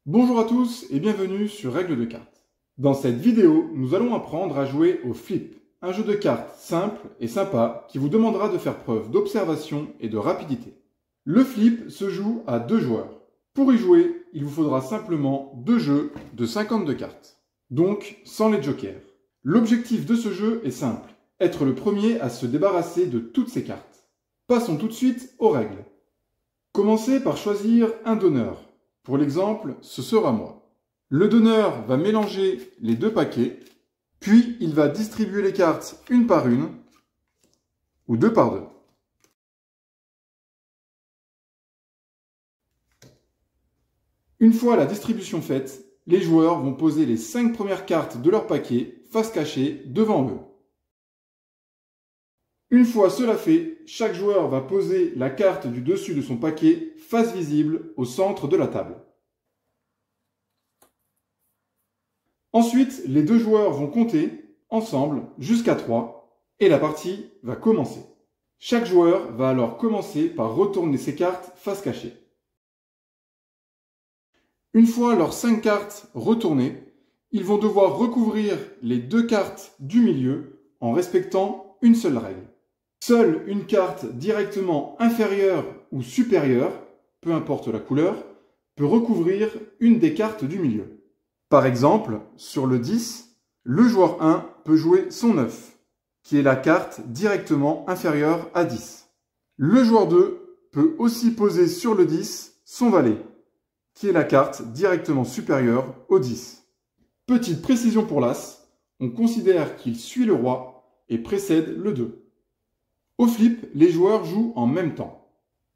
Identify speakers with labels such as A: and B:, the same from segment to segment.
A: Bonjour à tous et bienvenue sur Règles de cartes. Dans cette vidéo, nous allons apprendre à jouer au flip, un jeu de cartes simple et sympa qui vous demandera de faire preuve d'observation et de rapidité. Le flip se joue à 2 joueurs. Pour y jouer, il vous faudra simplement 2 jeux de 52 cartes, donc sans les jokers. L'objectif de ce jeu est simple, être le premier à se débarrasser de toutes ces cartes. Passons tout de suite aux règles. Commencez par choisir un donneur. Pour l'exemple, ce sera moi. Le donneur va mélanger les 2 paquets, puis il va distribuer les cartes une par une, ou 2 par 2. Une fois la distribution faite, les joueurs vont poser les 5 premières cartes de leur paquet face cachée devant eux. Une fois cela fait, chaque joueur va poser la carte du dessus de son paquet face visible au centre de la table. Ensuite, les 2 joueurs vont compter ensemble jusqu'à 3 et la partie va commencer. Chaque joueur va alors commencer par retourner ses cartes face cachée. Une fois leurs 5 cartes retournées, ils vont devoir recouvrir les 2 cartes du milieu en respectant une seule règle. Seule une carte directement inférieure ou supérieure, peu importe la couleur, peut recouvrir une des cartes du milieu. Par exemple, sur le 10, le joueur 1 peut jouer son 9, qui est la carte directement inférieure à 10. Le joueur 2 peut aussi poser sur le 10 son valet, qui est la carte directement supérieure au 10. Petite précision pour l'as, on considère qu'il suit le roi et précède le 2. Au flip, les joueurs jouent en même temps.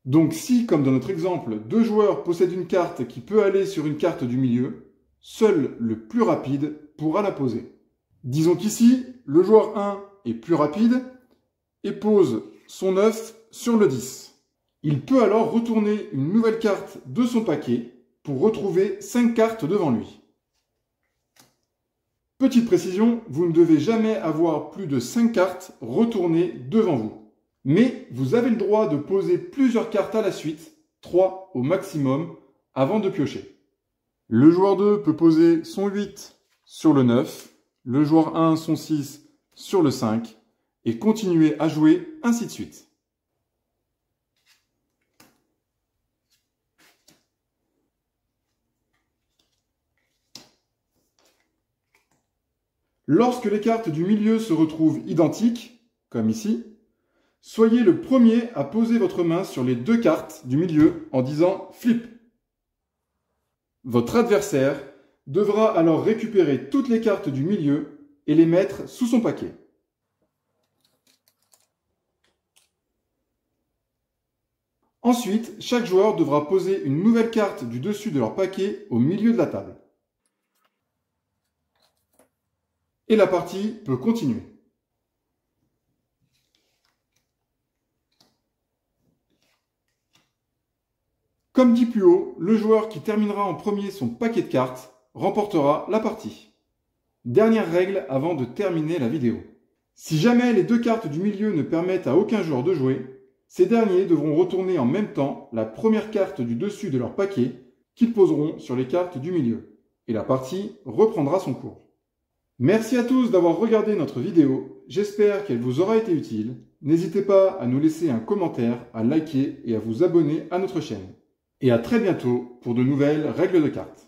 A: Donc si, comme dans notre exemple, 2 joueurs possèdent une carte qui peut aller sur une carte du milieu, seul le plus rapide pourra la poser. Disons qu'ici, le joueur 1 est plus rapide et pose son 9 sur le 10. Il peut alors retourner une nouvelle carte de son paquet pour retrouver 5 cartes devant lui. Petite précision, vous ne devez jamais avoir plus de 5 cartes retournées devant vous. Mais vous avez le droit de poser plusieurs cartes à la suite, 3 au maximum, avant de piocher. Le joueur 2 peut poser son 8 sur le 9, le joueur 1 son 6 sur le 5, et continuer à jouer ainsi de suite. Lorsque les cartes du milieu se retrouvent identiques, comme ici, soyez le premier à poser votre main sur les 2 cartes du milieu en disant « flip ». Votre adversaire devra alors récupérer toutes les cartes du milieu et les mettre sous son paquet. Ensuite, chaque joueur devra poser une nouvelle carte du dessus de leur paquet au milieu de la table. Et la partie peut continuer. Comme dit plus haut, le joueur qui terminera en premier son paquet de cartes remportera la partie. Dernière règle avant de terminer la vidéo. Si jamais les 2 cartes du milieu ne permettent à aucun joueur de jouer, ces derniers devront retourner en même temps la première carte du dessus de leur paquet qu'ils poseront sur les cartes du milieu. Et la partie reprendra son cours. Merci à tous d'avoir regardé notre vidéo. J'espère qu'elle vous aura été utile. N'hésitez pas à nous laisser un commentaire, à liker et à vous abonner à notre chaîne. Et à très bientôt pour de nouvelles règles de cartes.